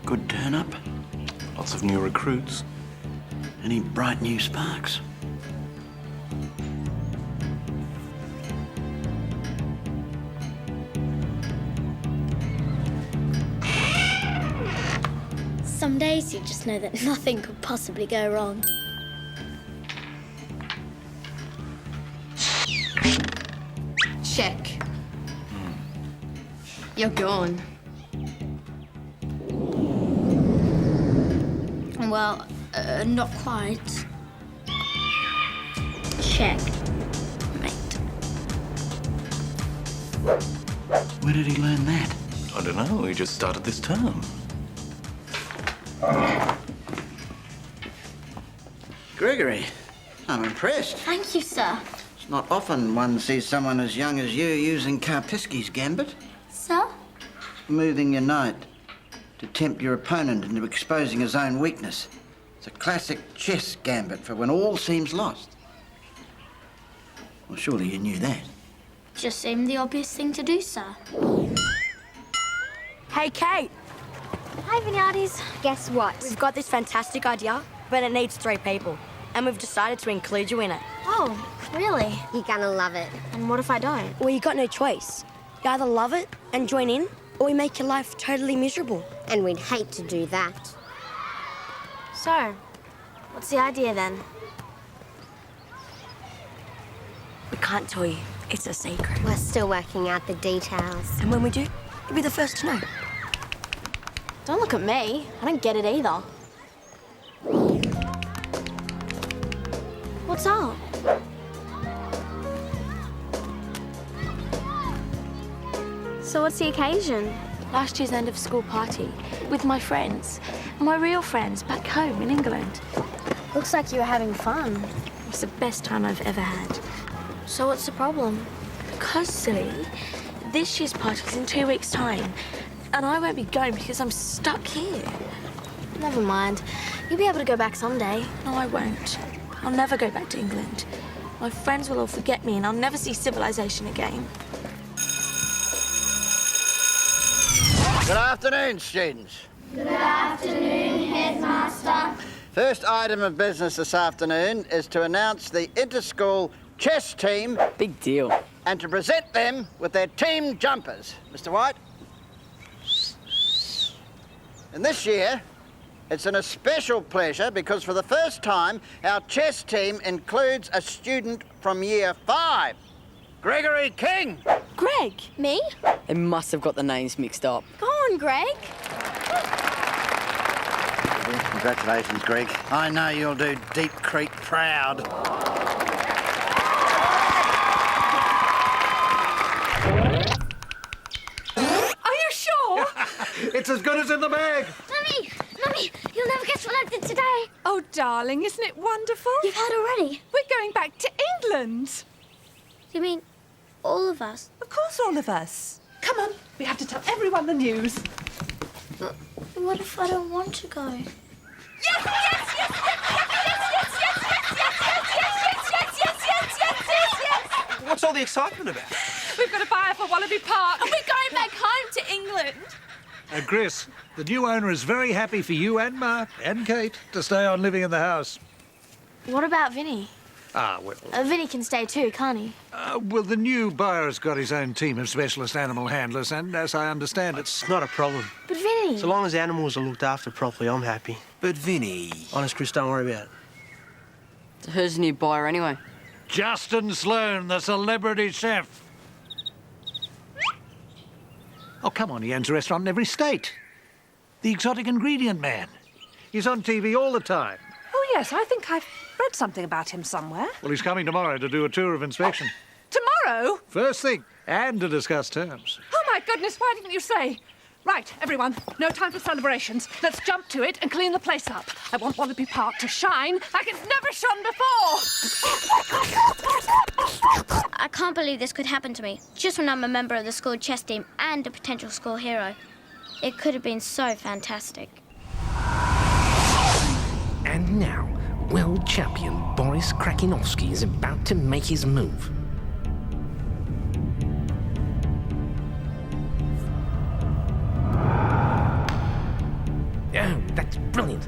Good turn-up. Lots of new recruits. Any bright new sparks? Some days you just know that nothing could possibly go wrong. Check. You're gone. Well, not quite. Check. Mate. Where did he learn that? I don't know, he just started this term. Gregory, I'm impressed. Thank you, sir. It's not often one sees someone as young as you using Karpiski's gambit. Sir? Smoothing your knight to tempt your opponent into exposing his own weakness. It's a classic chess gambit for when all seems lost. Well, surely you knew that. Just seemed the obvious thing to do, sir. Hey, Kate, Hi, Vinyardis. guess what? We've got this fantastic idea, but it needs 3 people. And we've decided to include you in it. Oh, really? You're gonna love it. And what if I don't? Well, you got no choice. You either love it and join in, or we make your life totally miserable. And we'd hate to do that. So, what's the idea then? We can't tell you. It's a secret. We're still working out the details. And when we do, you'll be the first to know. Don't look at me. I don't get it either. What's up? So what's the occasion? Last year's end of school party with my friends, my real friends back home in England. Looks like you were having fun. It was the best time I've ever had. So what's the problem? Because, silly, this year's party's in 2 weeks' time, and I won't be going because I'm stuck here. Never mind. You'll be able to go back someday. No, I won't. I'll never go back to England. My friends will all forget me, and I'll never see civilization again. Good afternoon, students. Good afternoon, Headmaster. First item of business this afternoon is to announce the inter-school chess team Big deal. and to present them with their team jumpers. Mr. White? And this year, it's an especial pleasure because for the first time, our chess team includes a student from Year 5, Gregory King. Greg! Me? They must have got the names mixed up. Go on, Greg. Congratulations, Greg. I know you'll do Deep Creek proud. Are you sure? It's as good as in the bag. Mummy, you'll never guess what I did today. Oh, darling, isn't it wonderful? You've heard already. We're going back to England. You mean all of us? Of course, all of us. Come on, we have to tell everyone the news. But what if I don't want to go? Yes, yes, yes, yes, yes, yes, yes, yes, yes, yes, yes, yes, yes, yes, yes. What's all the excitement about? We've got a buyer for Wallaby Park. And we're going back home to England. Chris, the new owner is very happy for you and Mark and Kate to stay on living in the house. What about Vinny? Well, Vinny can stay too, can't he? well, the new buyer's got his own team of specialist animal handlers, and as I understand it... It's not a problem. But Vinny... So long as the animals are looked after properly, I'm happy. But Vinny... Honest, Chris, don't worry about it. So who's the new buyer anyway? Justin Sloane, the celebrity chef. Oh, come on, he owns a restaurant in every state. The exotic ingredient man. He's on TV all the time. Oh, yes, I think I've read something about him somewhere. Well, he's coming tomorrow to do a tour of inspection. Tomorrow? First thing, and to discuss terms. Oh, my goodness, why didn't you say? Right, everyone, no time for celebrations. Let's jump to it and clean the place up. I want Wallaby Park to shine like it's never shone before. I can't believe this could happen to me, just when I'm a member of the school chess team and a potential school hero. It could have been so fantastic. And now, World champion Boris Krakinovsky is about to make his move. Oh, that's brilliant.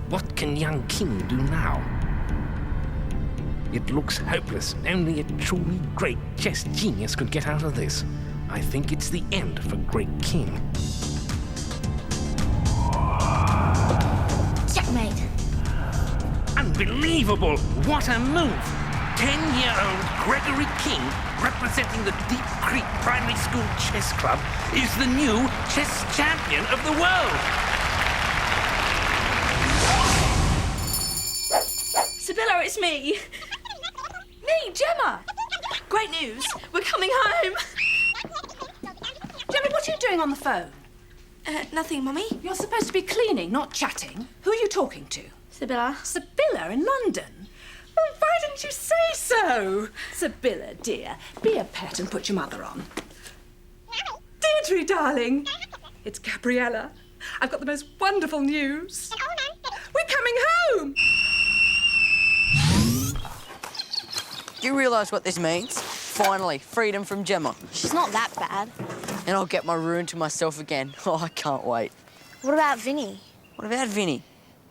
What can young King do now? It looks hopeless. Only a truly great chess genius could get out of this. I think it's the end for Great King. Checkmate. Unbelievable! What a move! 10-year-old Gregory King, representing the Deep Creek Primary School Chess Club, is the new chess champion of the world! Sibylla, it's me. Me, Gemma. Great news. We're coming home. Gemma, what are you doing on the phone? Nothing, Mummy. You're supposed to be cleaning, not chatting. Who are you talking to? Sibylla. Sibylla in London? Well, why didn't you say so? Sibylla, dear, be a pet and put your mother on. Deirdre, darling. It's Gabriella. I've got the most wonderful news. We're coming home. Do you realise what this means? Finally, freedom from Gemma. She's not that bad. And I'll get my ruin to myself again. Oh, I can't wait. What about Vinny? What about Vinny?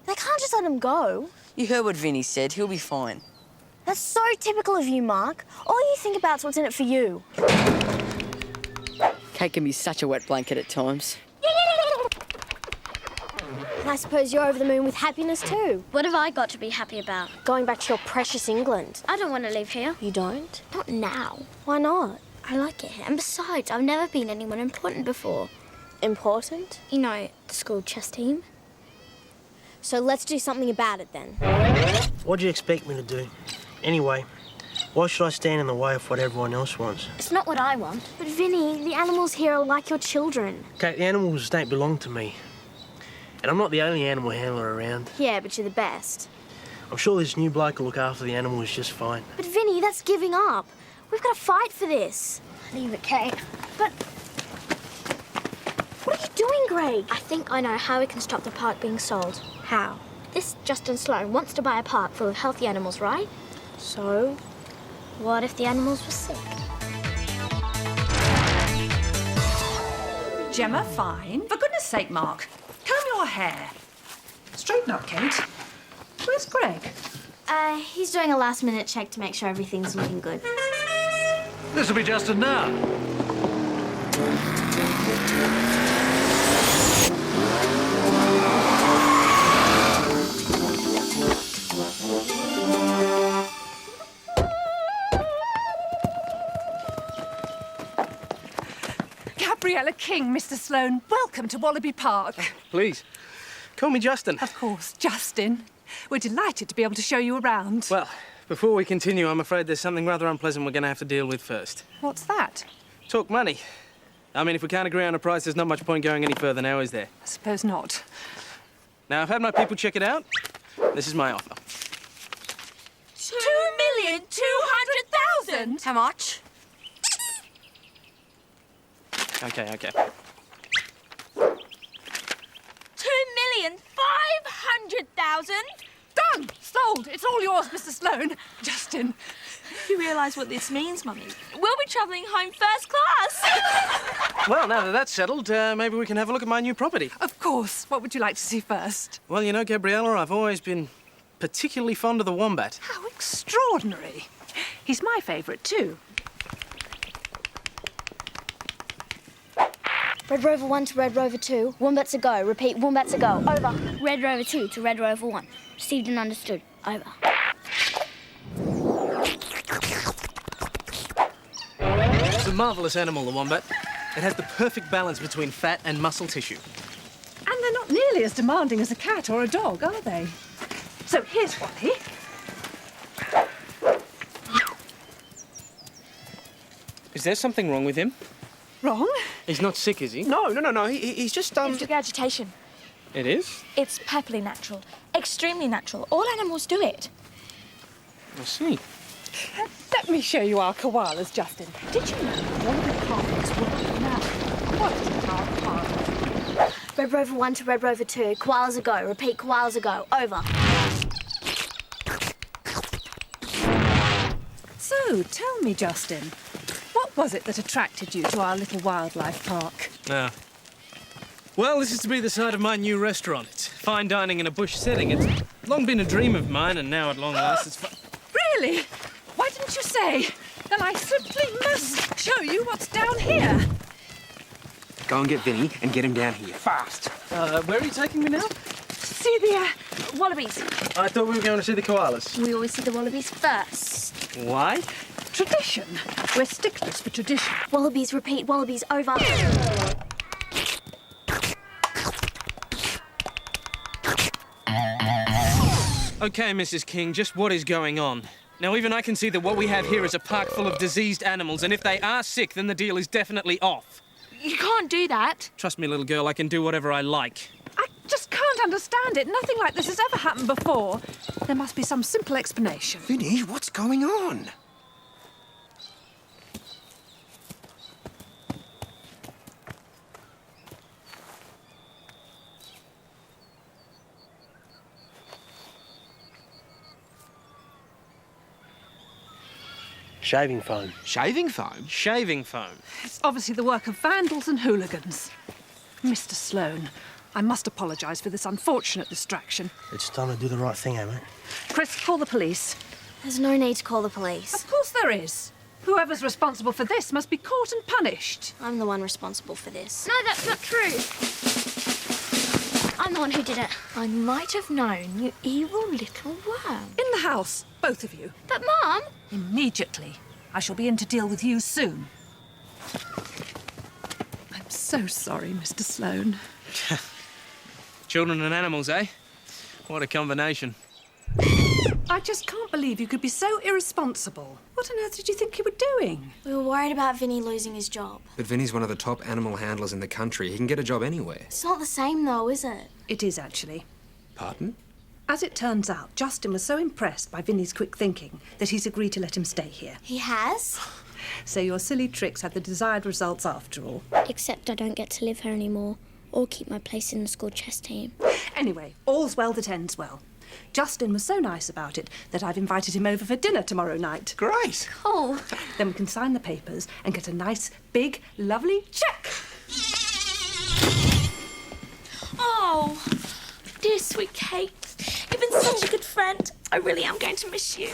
They can't just let him go. You heard what Vinny said. He'll be fine. That's so typical of you, Mark. All you think about is what's in it for you. Kate can be such a wet blanket at times. And I suppose you're over the moon with happiness too. What have I got to be happy about? Going back to your precious England. I don't want to live here. You don't? Not now. Why not? I like it here. And besides, I've never been anyone important before. Important? You know, the school chess team. So let's do something about it then. What do you expect me to do? Anyway, why should I stand in the way of what everyone else wants? It's not what I want. But Vinny, the animals here are like your children. Okay, the animals don't belong to me. And I'm not the only animal handler around. Yeah, but you're the best. I'm sure this new bloke will look after the animals just fine. But Vinny, that's giving up. We've got to fight for this. Leave it, Kate. But what are you doing, Greg? I think I know how we can stop the park being sold. How? This Justin Sloane wants to buy a park full of healthy animals, right? So? What if the animals were sick? Gemma, fine. For goodness sake, Mark, comb your hair. Straighten up, Kate. Where's Greg? He's doing a last-minute check to make sure everything's looking good. This'll be Justin now. Gabriella King, Mr. Sloane. Welcome to Wallaby Park. Please, call me Justin. Of course, Justin. We're delighted to be able to show you around. Well, before we continue, I'm afraid there's something rather unpleasant we're going to have to deal with first. What's that? Talk money. I mean, if we can't agree on a price, there's not much point going any further now, is there? I suppose not. Now, I've had my people check it out. This is my offer. 2,200,000! How much? Okay. 2,500,000? Done! Sold! It's all yours, Mr. Sloane. Justin. You realise what this means, Mummy? We'll be travelling home first class. Well, now that that's settled, maybe we can have a look at my new property. Of course. What would you like to see first? Well, you know, Gabriella, I've always been particularly fond of the wombat. How extraordinary. He's my favourite, too. Red Rover 1 to Red Rover 2. Wombats a go. Repeat, wombats a go. Over. Red Rover 2 to Red Rover 1. Received and understood. Over. It's a marvellous animal, the wombat. It has the perfect balance between fat and muscle tissue. And they're not nearly as demanding as a cat or a dog, are they? So here's Wally. Is there something wrong with him? Wrong? He's not sick, is he? No. He's just, It's agitation. It is? It's perfectly natural. Extremely natural. All animals do it. I see. Let me show you our koalas, Justin. Did you know Wallaby Park is world renowned? What is our park? Red Rover 1 to Red Rover 2. Koalas a go. Repeat, koalas a go. Over. Do tell me, Justin. What was it that attracted you to our little wildlife park? Well, this is to be the site of my new restaurant. It's fine dining in a bush setting. It's long been a dream of mine, and now at long last it's Really? Why didn't you say? Then I simply must show you what's down here. Go and get Vinny and get him down here, fast. Where are you taking me now? See the Wallabies. I thought we were going to see the koalas. We always see the wallabies first. Why? tradition. We're sticklers for tradition. Wallabies, repeat, wallabies, over. Okay, Mrs. King, just what is going on? Now, even I can see that what we have here is a park full of diseased animals, and if they are sick, then the deal is definitely off. You can't do that. Trust me, little girl, I can do whatever I like. I just can't understand it. Nothing like this has ever happened before. There must be some simple explanation. Vinny, what's going on? Shaving foam. Shaving foam? Shaving foam. It's obviously the work of vandals and hooligans. Mr. Sloane, I must apologise for this unfortunate distraction. It's time to do the right thing, eh, mate? Chris, call the police. There's no need to call the police. Of course there is. Whoever's responsible for this must be caught and punished. I'm the one responsible for this. No, that's not true. I'm the one who did it. I might have known, you evil little worm. In the house, both of you. But, Mum... Immediately. I shall be in to deal with you soon. I'm so sorry, Mr. Sloane. Children and animals, eh? What a combination. I just can't believe you could be so irresponsible. What on earth did you think you were doing? We were worried about Vinny losing his job. But Vinny's one of the top animal handlers in the country. He can get a job anywhere. It's not the same, though, is it? It is, actually. Pardon? As it turns out, Justin was so impressed by Vinny's quick thinking that he's agreed to let him stay here. He has? So your silly tricks had the desired results after all. Except I don't get to live here anymore, or keep my place in the school chess team. Anyway, all's well that ends well. Justin was so nice about it that I've invited him over for dinner tomorrow night. Great. Oh. Then we can sign the papers and get a nice, big, lovely cheque. Oh, dear sweet Kate. You've been such a good friend. I really am going to miss you.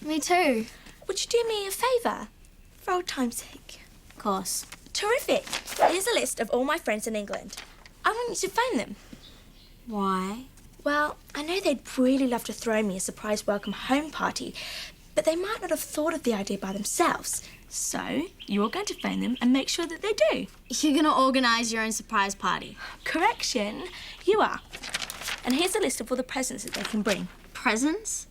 Me too. Would you do me a favour? For old time's sake. Of course. Terrific. Here's a list of all my friends in England. I want you to phone them. Why? Well, I know they'd really love to throw me a surprise welcome home party, but they might not have thought of the idea by themselves. So, you're going to phone them and make sure that they do. You're going to organise your own surprise party? Correction, you are. And here's a list of all the presents that they can bring. Presents?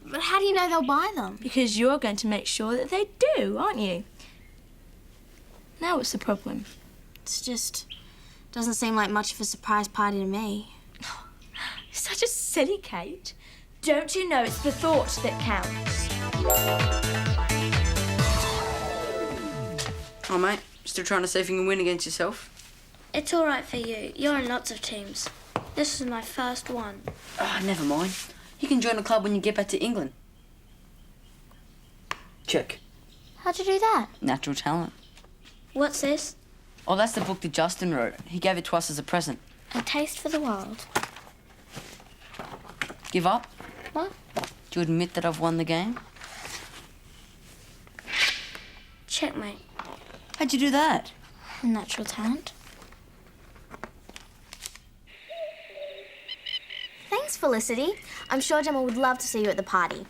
But how do you know they'll buy them? Because you're going to make sure that they do, aren't you? Now what's the problem? It's just... doesn't seem like much of a surprise party to me. Such a silly Kate. Don't you know it's the thought that counts? Oh, mate, still trying to see if you can win against yourself? It's all right for you. You're in lots of teams. This is my first one. Oh, never mind. You can join a club when you get back to England. Check. How'd you do that? Natural talent. What's this? Oh, that's the book that Justin wrote. He gave it to us as a present. A Taste for the Wild. Give up? What? Do you admit that I've won the game? Checkmate. How'd you do that? Natural talent. Thanks, Felicity. I'm sure Gemma would love to see you at the party.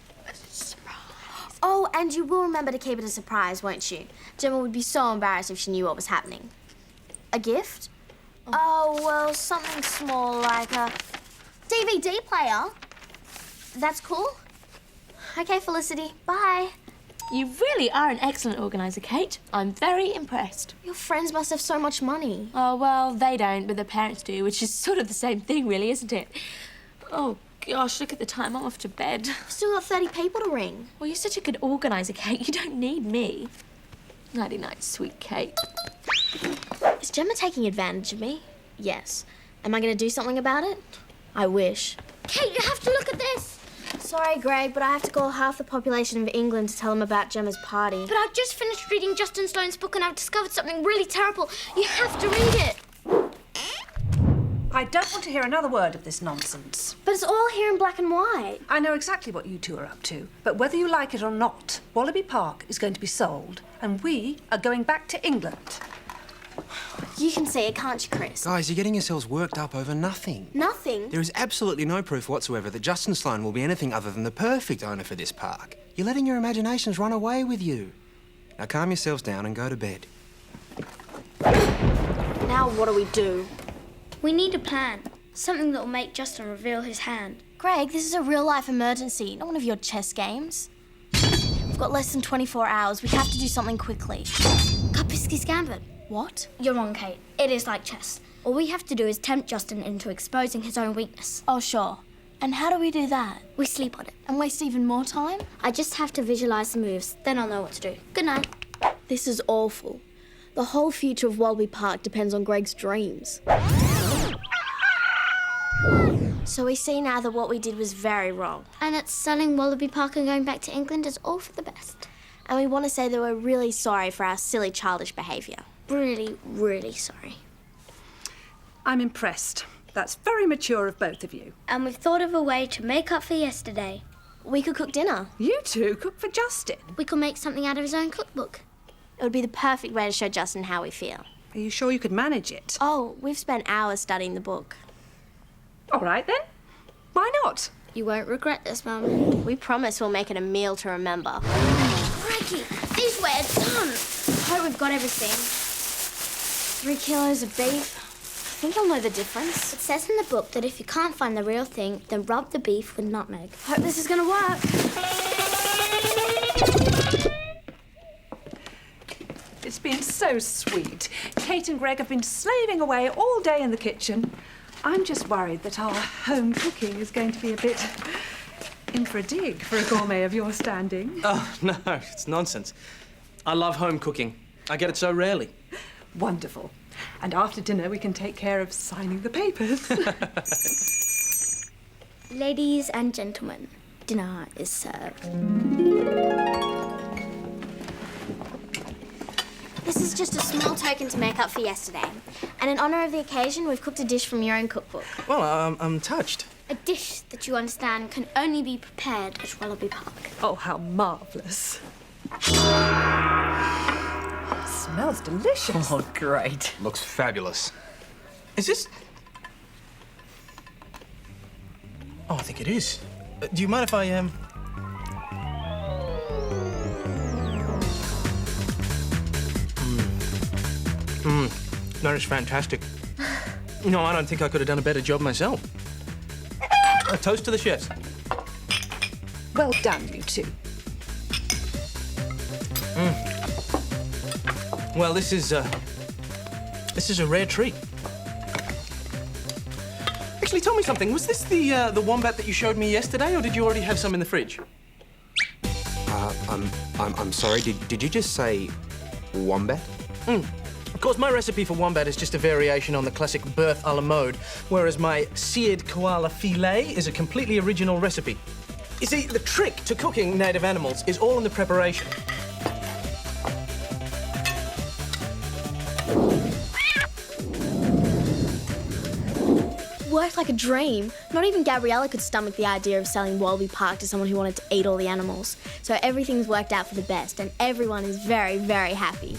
Oh, and you will remember to keep it a surprise, won't you? Gemma would be so embarrassed if she knew what was happening. A gift? Oh, well, something small like a DVD player. That's cool. Okay, Felicity, bye. You really are an excellent organiser, Kate. I'm very impressed. Your friends must have so much money. Oh, well, they don't, but their parents do, which is sort of the same thing, really, isn't it? Oh, gosh, look at the time. I'm off to bed. I've still got 30 people to ring. Well, you're such a good organiser, Kate. You don't need me. Nighty-night, sweet Kate. Is Gemma taking advantage of me? Yes. Am I going to do something about it? I wish. Kate, you have to look at this. Sorry, Greg, but I have to call half the population of England to tell them about Gemma's party. But I've just finished reading Justin Sloane's book and I've discovered something really terrible. You have to read it. I don't want to hear another word of this nonsense. But it's all here in black and white. I know exactly what you two are up to, but whether you like it or not, Wallaby Park is going to be sold, and we are going back to England. You can see it, can't you, Chris? Guys, you're getting yourselves worked up over nothing. Nothing. There is absolutely no proof whatsoever that Justin Sloane will be anything other than the perfect owner for this park. You're letting your imaginations run away with you. Now calm yourselves down and go to bed. Now what do? We need a plan. Something that will make Justin reveal his hand. Greg, this is a real-life emergency, not one of your chess games. We've got less than 24 hours. We have to do something quickly. Kapiski's Gambit. What? You're wrong, Kate. It is like chess. All we have to do is tempt Justin into exposing his own weakness. Oh, sure. And how do we do that? We sleep on it. And waste even more time? I just have to visualize the moves, then I'll know what to do. Good night. This is awful. The whole future of Wallaby Park depends on Greg's dreams. So we see now that what we did was very wrong. And that selling Wallaby Park and going back to England is all for the best. And we want to say that we're really sorry for our silly childish behaviour. Really, really sorry. I'm impressed. That's very mature of both of you. And we've thought of a way to make up for yesterday. We could cook dinner. You two cook for Justin. We could make something out of his own cookbook. It would be the perfect way to show Justin how we feel. Are you sure you could manage it? Oh, we've spent hours studying the book. All right, then. Why not? You won't regret this, Mum. We promise we'll make it a meal to remember. Crikey, these were done. I hope we've got everything. 3 kilos of beef. I think you'll know the difference. It says in the book that if you can't find the real thing, then rub the beef with nutmeg. Hope this is gonna work. It's been so sweet. Kate and Greg have been slaving away all day in the kitchen. I'm just worried that our home cooking is going to be a bit in for a dig for a gourmet of your standing. Oh, no, it's nonsense. I love home cooking. I get it so rarely. Wonderful. And after dinner, we can take care of signing the papers. Ladies and gentlemen, dinner is served. This is just a small token to make up for yesterday. And in honour of the occasion, we've cooked a dish from your own cookbook. Well, I'm touched. A dish that you understand can only be prepared at Wallaby Park. Oh, how marvellous. Smells delicious. Oh, great. Looks fabulous. Is this... Oh, I think it is. Do you mind if I, That is fantastic. No, I don't think I could have done a better job myself. A toast to the chefs. Well done, you two. Well, this is a rare treat. Actually, tell me something. Was this the wombat that you showed me yesterday, or did you already have some in the fridge? I'm sorry, did you just say wombat? Of course, my recipe for wombat is just a variation on the classic Berth a la mode, whereas my seared koala filet is a completely original recipe. You see, the trick to cooking native animals is all in the preparation. Worked like a dream. Not even Gabriella could stomach the idea of selling Wallaby Park to someone who wanted to eat all the animals. So everything's worked out for the best, and everyone is very, very happy.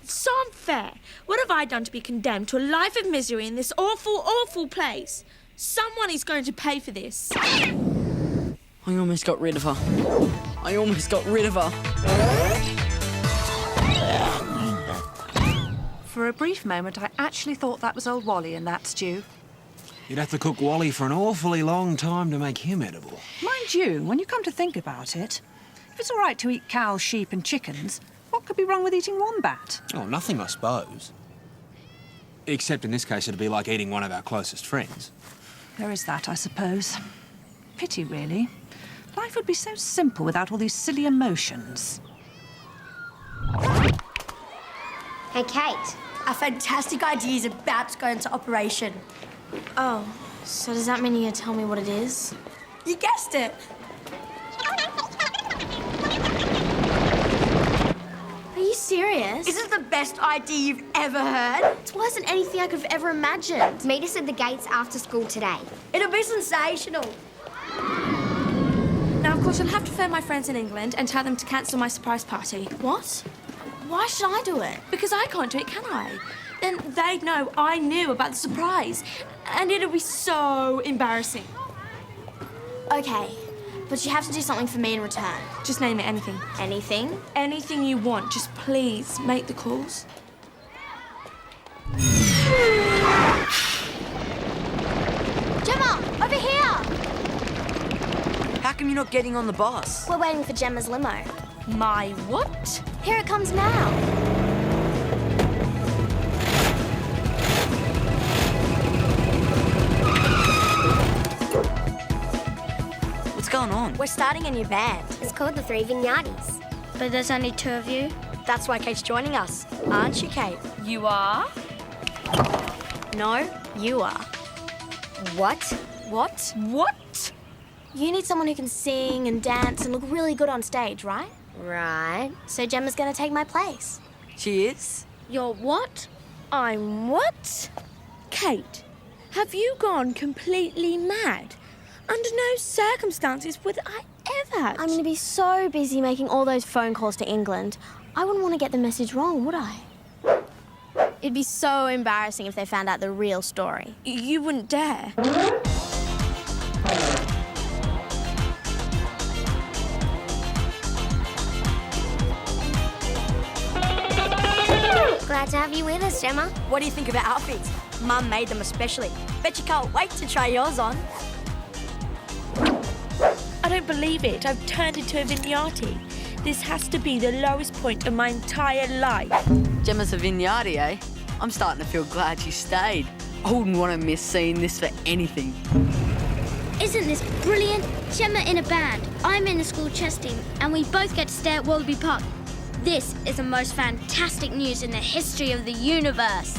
It's so unfair. What have I done to be condemned to a life of misery in this awful, awful place? Someone is going to pay for this. I almost got rid of her. I almost got rid of her. For a brief moment, I actually thought that was old Wally in that stew. You'd have to cook Wally for an awfully long time to make him edible. Mind you, when you come to think about it, if it's all right to eat cows, sheep and chickens, what could be wrong with eating wombat? Oh, nothing, I suppose. Except in this case, it'd be like eating one of our closest friends. There is that, I suppose. Pity, really. Life would be so simple without all these silly emotions. Hey, Kate. A fantastic idea is about to go into operation. Oh, so does that mean you're gonna tell me what it is? You guessed it. Are you serious? Is this the best idea you've ever heard? It's worse than anything I could have ever imagined. Meet us at the gates after school today. It'll be sensational. Now, of course, I'll have to phone my friends in England and tell them to cancel my surprise party. What? Why should I do it? Because I can't do it, can I? Then they'd know I knew about the surprise. And it'll be so embarrassing. Okay, but you have to do something for me in return. Just name it anything. Anything? Anything you want. Just please make the calls. Gemma, over here! How come you're not getting on the bus? We're waiting for Gemma's limo. My what? Here it comes now. What's going on? We're starting a new band. It's called the Three Vignatis. But there's only 2 of you. That's why Kate's joining us. Aren't you, Kate? You are? No, you are. What? What? What? You need someone who can sing and dance and look really good on stage, right? Right. So Gemma's gonna take my place. She is? You're what? I'm what? Kate, have you gone completely mad? Under no circumstances would I ever. I'm gonna be so busy making all those phone calls to England. I wouldn't want to get the message wrong, would I? It'd be so embarrassing if they found out the real story. You wouldn't dare. Glad to have you with us, Gemma. What do you think of our outfits? Mum made them especially. Bet you can't wait to try yours on. I don't believe it. I've turned into a vignati. This has to be the lowest point of my entire life. Gemma's a vignati, eh? I'm starting to feel glad she stayed. I wouldn't want to miss seeing this for anything. Isn't this brilliant? Gemma in a band, I'm in the school chess team, and we both get to stay at Wallaby Park. This is the most fantastic news in the history of the universe.